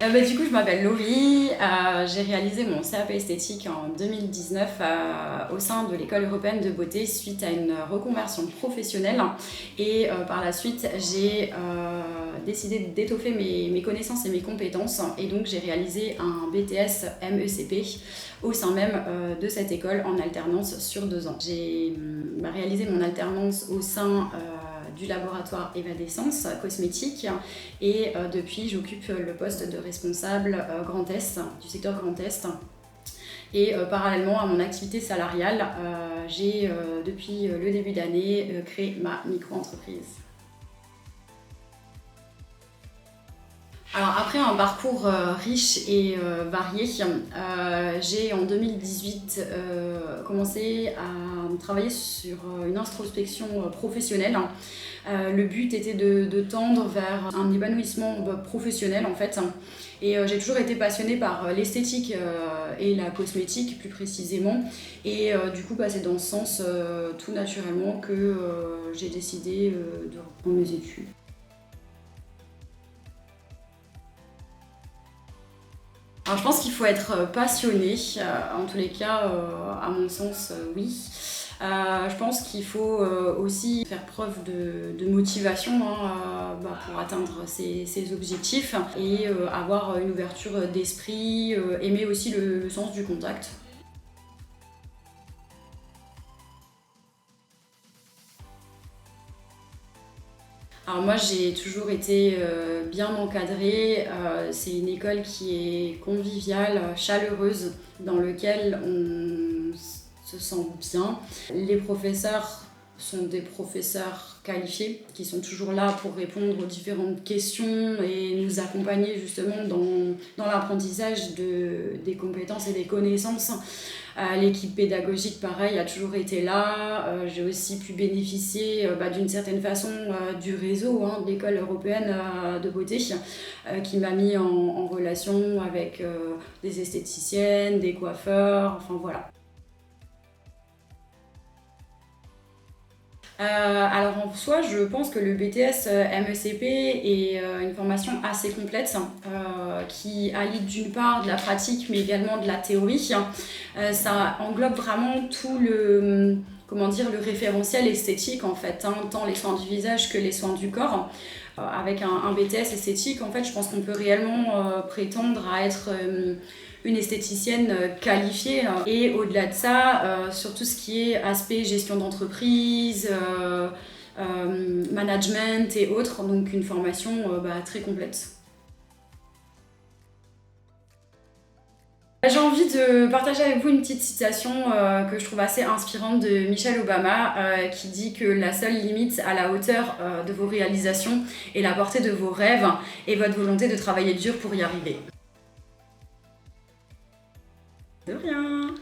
Du coup, je m'appelle Laurie, j'ai réalisé mon CAP esthétique en 2019 au sein de l'école européenne de beauté suite à une reconversion professionnelle et par la suite j'ai décidé d'étoffer mes connaissances et mes compétences et donc j'ai réalisé un BTS MECP au sein même de cette école en alternance sur 2 ans. J'ai réalisé mon alternance au sein du laboratoire Evadessence cosmétique et depuis j'occupe le poste de responsable Grand Est, du secteur Grand Est. Et parallèlement à mon activité salariale, j'ai depuis le début d'année créé ma micro-entreprise. Alors après un parcours riche et varié, j'ai en 2018 commencé à travailler sur une introspection professionnelle. Le but était de tendre vers un épanouissement professionnel en fait. Et j'ai toujours été passionnée par l'esthétique et la cosmétique plus précisément. Et du coup c'est dans ce sens tout naturellement que j'ai décidé de reprendre mes études. Alors je pense qu'il faut être passionné, en tous les cas, à mon sens, oui. Je pense qu'il faut aussi faire preuve de motivation pour atteindre ses objectifs et avoir une ouverture d'esprit, aimer aussi le sens du contact. Alors moi j'ai toujours été bien encadrée, c'est une école qui est conviviale, chaleureuse, dans laquelle on se sent bien. Les professeurs sont des professeurs qualifiés qui sont toujours là pour répondre aux différentes questions et nous accompagner justement dans l'apprentissage des compétences et des connaissances. L'équipe pédagogique, pareil, a toujours été là. J'ai aussi pu bénéficier d'une certaine façon du réseau de l'école européenne de beauté qui m'a mis en relation avec des esthéticiennes, des coiffeurs, enfin voilà. Alors en soi, je pense que le BTS MECP est une formation assez complète qui allie d'une part de la pratique mais également de la théorie. Ça englobe vraiment tout le référentiel esthétique en fait, tant les soins du visage que les soins du corps. Avec un BTS esthétique, en fait, je pense qu'on peut réellement prétendre à être une esthéticienne qualifiée. Et au-delà de ça, sur tout ce qui est aspect gestion d'entreprise, management et autres, donc une formation très complète. J'ai envie de partager avec vous une petite citation que je trouve assez inspirante de Michelle Obama qui dit que la seule limite à la hauteur de vos réalisations est la portée de vos rêves et votre volonté de travailler dur pour y arriver. De rien.